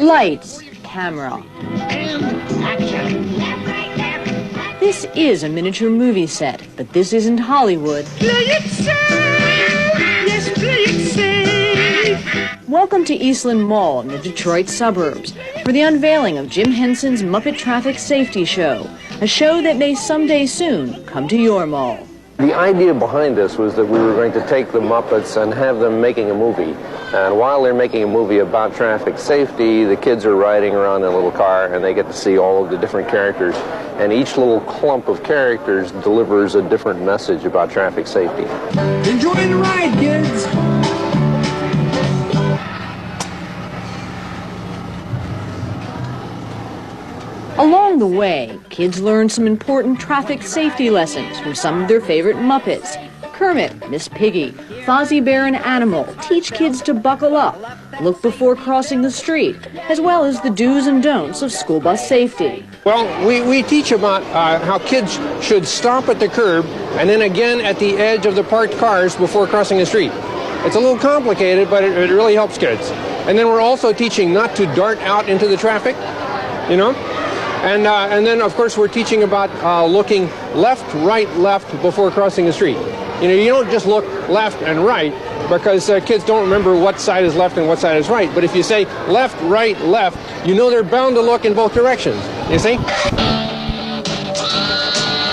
Lights, camera. And action. This is a miniature movie set, but this isn't Hollywood. Play it safe. Yes, play it safe. Welcome to Eastland Mall in the Detroit suburbs for the unveiling of Jim Henson's Muppet Traffic Safety Show, a show that may someday soon come to your mall. The idea behind this was that we were going to take the Muppets and have them making a movie. And while they're making a movie about traffic safety, the kids are riding around in a little car and they get to see all of the different characters. And each little clump of characters delivers a different message about traffic safety. Enjoy the ride, kids. Along the way, kids learn some important traffic safety lessons from some of their favorite Muppets. Kermit, Miss Piggy, Fozzie Bear and Animal teach kids to buckle up, look before crossing the street, as well as the do's and don'ts of school bus safety. Well, we teach about how kids should stop at the curb and then again at the edge of the parked cars before crossing the street. It's a little complicated, but it really helps kids. And then we're also teaching not to dart out into the traffic, you know? And then, of course, we're teaching about looking left, right, left before crossing the street. You know, you don't just look left and right because kids don't remember what side is left and what side is right. But if you say left, right, left, you know they're bound to look in both directions. You see?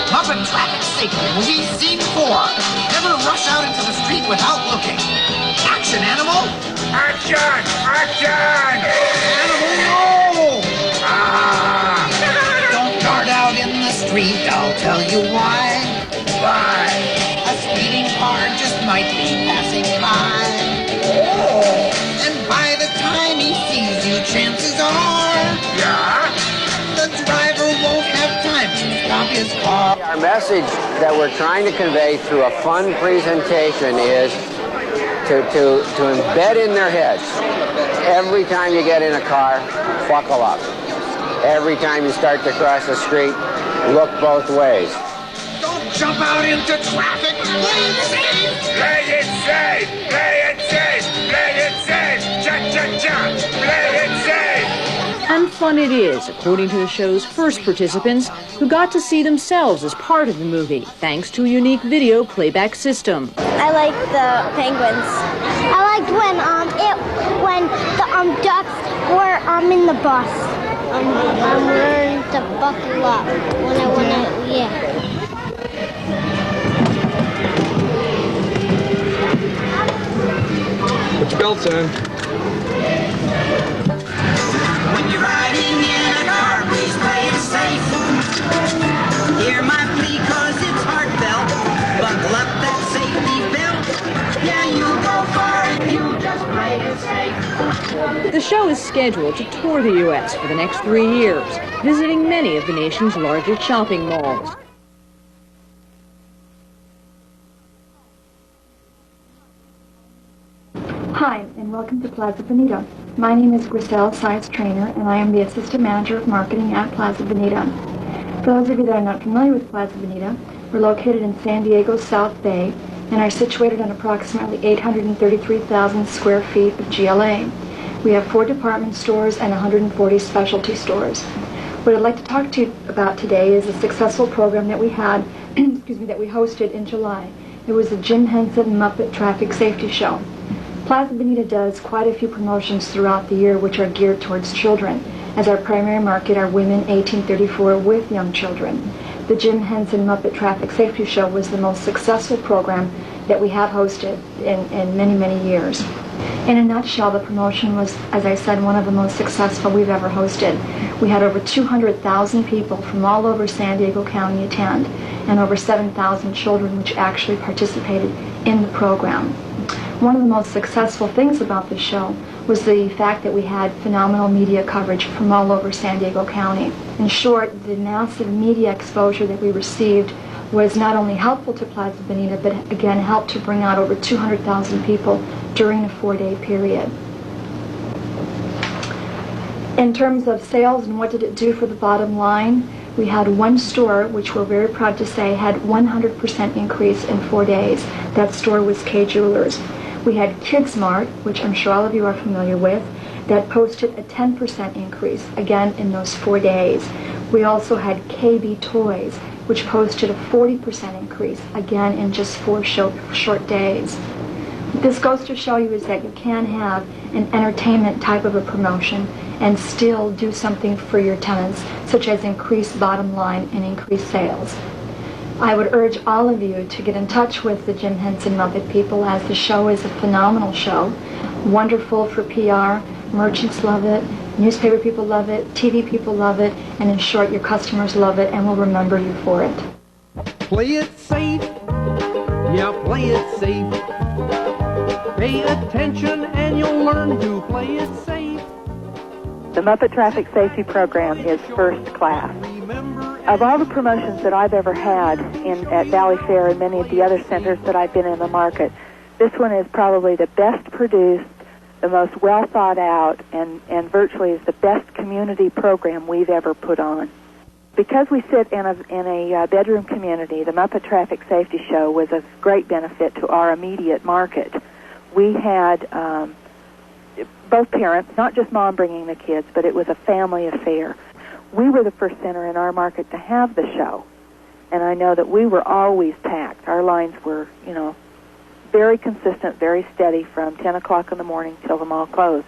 Muppet Traffic Safety Movie Scene 4. Never rush out into the street without looking. Action, animal! Action! Action! Animal, no! Ah! Don't dart out in the street, I'll tell you why. Why? A speeding car just might be passing by. Oh. And by the time he sees you, chances are, yeah, the driver won't have time to stop his car. Our message that we're trying to convey through a fun presentation is to embed in their heads, every time you get in a car, buckle up. Every time you start to cross the street, look both ways. Don't jump out into traffic. Play it safe. Play it safe. Play it safe. Play it safe. Cha-cha-cha. Play it safe. And fun it is, according to the show's first participants, who got to see themselves as part of the movie, thanks to a unique video playback system. I like the penguins. I liked when the ducks were in the bus. I'm learning to buckle up when I yeah. Put your belts on. When you're riding in a car, please play it safe. Hear my plea, cause it's heartfelt. Buckle up that safety belt. Yeah, you'll go far if you just play it safe. The show is scheduled to tour the U.S. for the next 3 years, visiting many of the nation's largest shopping malls. Hi, and welcome to Plaza Bonita. My name is Griselle, science trainer, and I am the Assistant Manager of Marketing at Plaza Bonita. For those of you that are not familiar with Plaza Bonita, we're located in San Diego's South Bay and are situated on approximately 833,000 square feet of GLA. We have 4 department stores and 140 specialty stores. What I'd like to talk to you about today is a successful program that we had, that we hosted in July. It was the Jim Henson Muppet Traffic Safety Show. Plaza Bonita does quite a few promotions throughout the year which are geared towards children. As our primary market are women 1834 with young children. The Jim Henson Muppet Traffic Safety Show was the most successful program that we have hosted in many, many years. In a nutshell, the promotion was, as I said, one of the most successful we've ever hosted. We had over 200,000 people from all over San Diego County attend, and over 7,000 children which actually participated in the program. One of the most successful things about this show was the fact that we had phenomenal media coverage from all over San Diego County. In short, the massive media exposure that we received was not only helpful to Plaza Bonita, but again helped to bring out over 200,000 people during a 4-day period. In terms of sales and what did it do for the bottom line, we had one store, which we're very proud to say, had 100% increase in 4 days. That store was K Jewelers. We had Kids Mart, which I'm sure all of you are familiar with, that posted a 10% increase, again in those 4 days. We also had KB Toys, which posted a 40% increase, again in just 4 short days. What this goes to show you is that you can have an entertainment type of a promotion and still do something for your tenants, such as increase bottom line and increase sales. I would urge all of you to get in touch with the Jim Henson Muppet people, as the show is a phenomenal show, wonderful for PR, merchants love it, newspaper people love it, TV people love it, and in short, your customers love it and will remember you for it. Play it safe. Yeah, play it safe. Pay attention and you'll learn to play it safe. The Muppet Traffic Safety Program is first class. Of all the promotions that I've ever had at Valley Fair and many of the other centers that I've been in the market, this one is probably the best produced, the most well thought out, and virtually is the best community program we've ever put on. Because we sit in a bedroom community, the Muppet Traffic Safety Show was a great benefit to our immediate market. We had both parents, not just mom bringing the kids, but it was a family affair. We were the first center in our market to have the show, and I know that we were always packed. Our lines were, very consistent, very steady from 10 o'clock in the morning till the mall closed.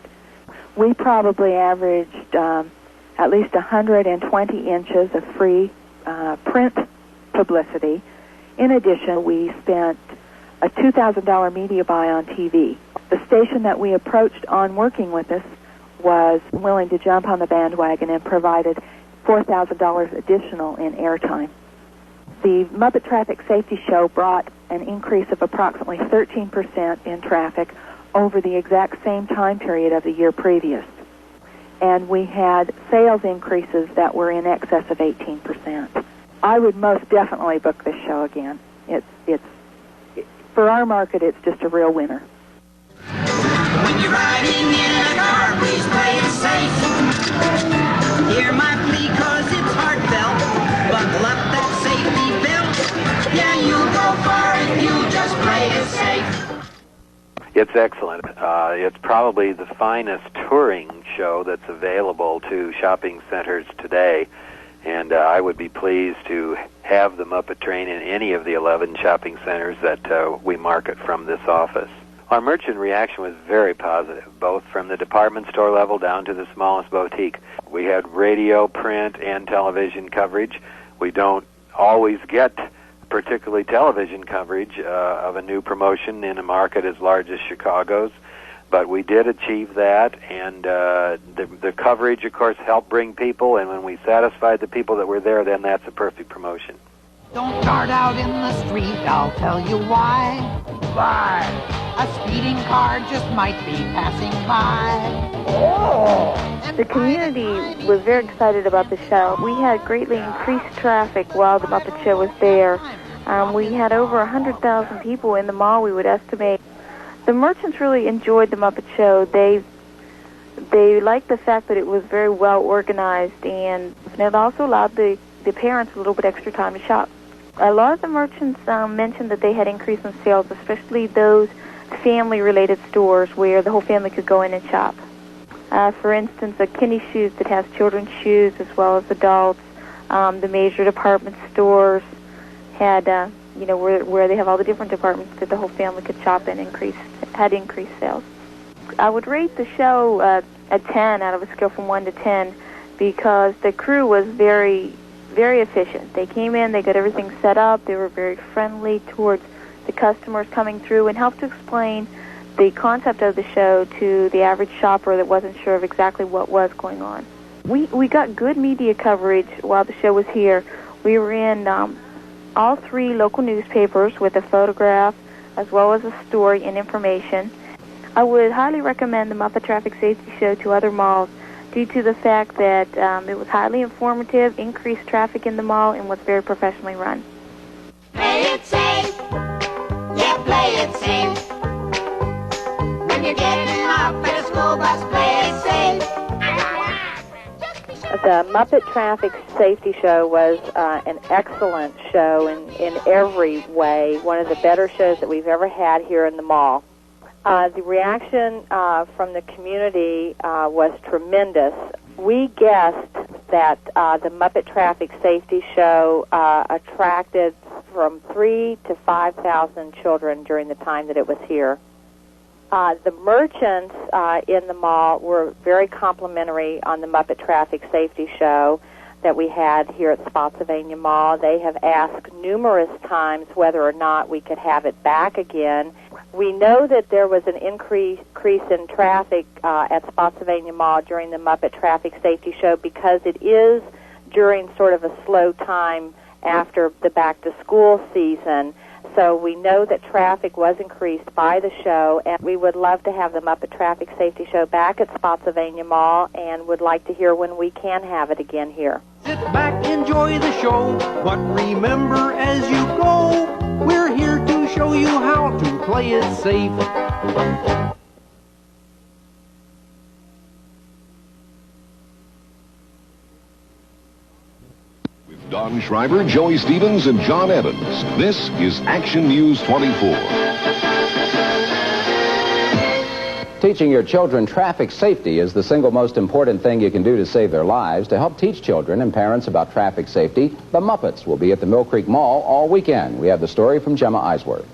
We probably averaged at least 120 inches of free print publicity. In addition, we spent a $2,000 media buy on TV. The station that we approached on working with us was willing to jump on the bandwagon and provided $4,000 additional in airtime. The Muppet Traffic Safety Show brought an increase of approximately 13% in traffic over the exact same time period of the year previous. And we had sales increases that were in excess of 18%. I would most definitely book this show again. It's for our market, it's just a real winner. When you're riding in a car, please play it safe. Hear my plea, cause it's heartfelt. Buckle up that safety belt. Yeah, you'll go far if you just play it safe. It's excellent. It's probably the finest touring show that's available to shopping centers today. And I would be pleased to have the Muppet Train in any of the 11 shopping centers that we market from this office. Our merchant reaction was very positive, both from the department store level down to the smallest boutique. We had radio, print, and television coverage. We don't always get particularly television coverage of a new promotion in a market as large as Chicago's, but we did achieve that, and the coverage, of course, helped bring people, and when we satisfied the people that were there, then that's a perfect promotion. Don't dart out in the street, I'll tell you why. Why? A speeding car just might be passing by. Oh! The community was very excited about the show. We had greatly increased traffic while the Muppet Show was there. We had over 100,000 people in the mall, we would estimate. The merchants really enjoyed the Muppet Show. They liked the fact that it was very well organized, and it also allowed the parents a little bit extra time to shop. A lot of the merchants mentioned that they had increase in sales, especially those family-related stores where the whole family could go in and shop. For instance, a Kinney Shoes that has children's shoes as well as adults. The major department stores had, where they have all the different departments that the whole family could shop in, had increased sales. I would rate the show a 10 out of a scale from 1 to 10 because the crew was very, very efficient. They came in, they got everything set up, they were very friendly towards the customers coming through and helped to explain the concept of the show to the average shopper that wasn't sure of exactly what was going on. We got good media coverage while the show was here. We were in all 3 local newspapers with a photograph as well as a story and information. I would highly recommend the Muppet Traffic Safety Show to other malls due to the fact that it was highly informative, increased traffic in the mall, and was very professionally run. Play it safe. Yeah, play it safe. When you're getting off at a school bus, play it safe. The Muppet Traffic Safety Show was an excellent show in every way, one of the better shows that we've ever had here in the mall. The reaction from the community was tremendous. We guessed that the Muppet Traffic Safety Show attracted from 3,000 to 5,000 children during the time that it was here. The merchants in the mall were very complimentary on the Muppet Traffic Safety Show that we had here at Spotsylvania Mall. They have asked numerous times whether or not we could have it back again. We know that there was an increase in traffic at Spotsylvania Mall during the Muppet Traffic Safety Show because it is during sort of a slow time after the back-to-school season. So we know that traffic was increased by the show, and we would love to have the Muppet Traffic Safety Show back at Spotsylvania Mall and would like to hear when we can have it again here. Sit back, enjoy the show, but remember as you go, we're here to show you how to play it safe. Don Schreiber, Joey Stevens, and John Evans. This is Action News 24. Teaching your children traffic safety is the single most important thing you can do to save their lives. To help teach children and parents about traffic safety, the Muppets will be at the Mill Creek Mall all weekend. We have the story from Gemma Eisworth.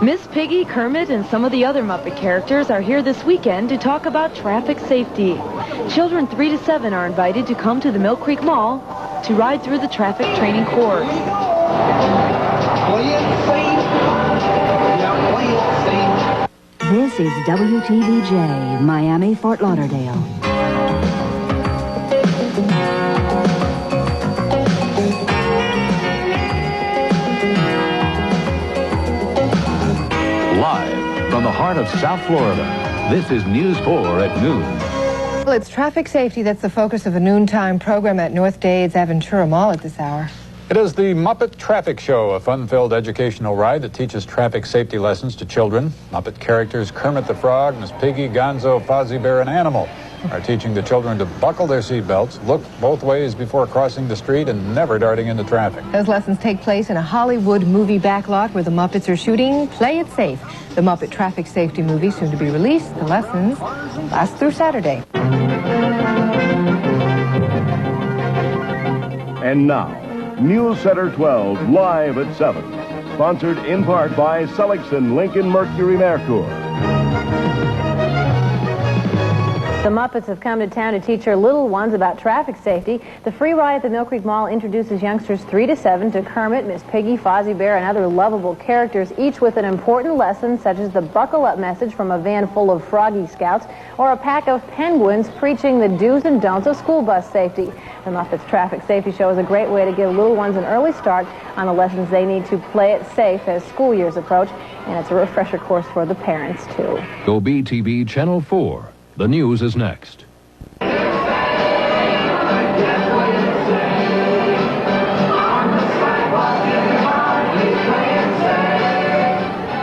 Miss Piggy, Kermit, and some of the other Muppet characters are here this weekend to talk about traffic safety. Children 3 to 7 are invited to come to the Mill Creek Mall to ride through the traffic training course. Play it safe. Yeah, play it safe. This is WTVJ, Miami, Fort Lauderdale. From the heart of South Florida, this is News 4 at noon. Well, it's traffic safety that's the focus of the noontime program at North Dade's Aventura Mall at this hour. It is the Muppet Traffic Show, a fun-filled educational ride that teaches traffic safety lessons to children. Muppet characters Kermit the Frog, Miss Piggy, Gonzo, Fozzie Bear, and Animal are teaching the children to buckle their seatbelts, look both ways before crossing the street, and never darting into traffic. Those lessons take place in a Hollywood movie backlot where the Muppets are shooting Play It Safe, the Muppet Traffic Safety movie, soon to be released. The lessons last through Saturday. And now, News Center 12, live at 7. Sponsored in part by Sellickson Lincoln Mercury Merkur. The Muppets have come to town to teach their little ones about traffic safety. The free ride at the Mill Creek Mall introduces youngsters 3 to 7 to Kermit, Miss Piggy, Fozzie Bear, and other lovable characters, each with an important lesson, such as the buckle up message from a van full of Froggy Scouts, or a pack of penguins preaching the do's and don'ts of school bus safety. The Muppets Traffic Safety Show is a great way to give little ones an early start on the lessons they need to play it safe as school years approach, and it's a refresher course for the parents, too. Go BTV Channel 4. The news is next. The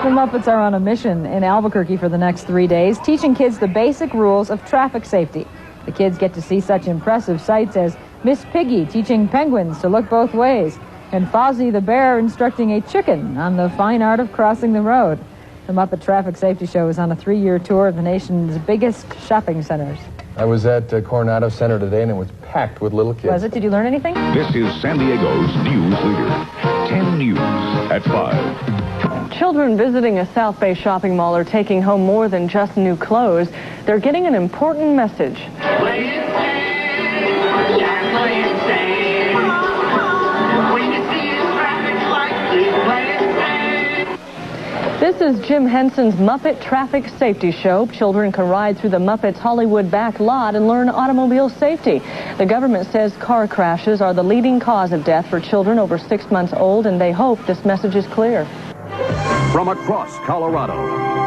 Muppets are on a mission in Albuquerque for the next 3 days, teaching kids the basic rules of traffic safety. The kids get to see such impressive sights as Miss Piggy teaching penguins to look both ways, and Fozzie the Bear instructing a chicken on the fine art of crossing the road. The Muppet Traffic Safety Show is on a 3-year tour of the nation's biggest shopping centers. I was at Coronado Center today, and it was packed with little kids. Was it? Did you learn anything? This is San Diego's news leader. 10 News at 5. Children visiting a South Bay shopping mall are taking home more than just new clothes. They're getting an important message. This is Jim Henson's Muppet Traffic Safety Show. Children can ride through the Muppets Hollywood back lot and learn automobile safety. The government says car crashes are the leading cause of death for children over 6 months old, and they hope this message is clear. From across Colorado,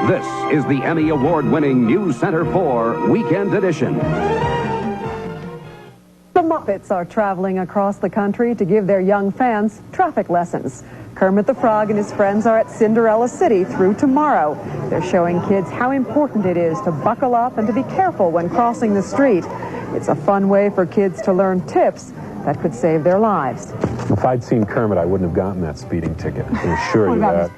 this is the Emmy Award-winning News Center 4 Weekend Edition. The Muppets are traveling across the country to give their young fans traffic lessons. Kermit the Frog and his friends are at Cinderella City through tomorrow. They're showing kids how important it is to buckle up and to be careful when crossing the street. It's a fun way for kids to learn tips that could save their lives. If I'd seen Kermit, I wouldn't have gotten that speeding ticket. I can assure you that.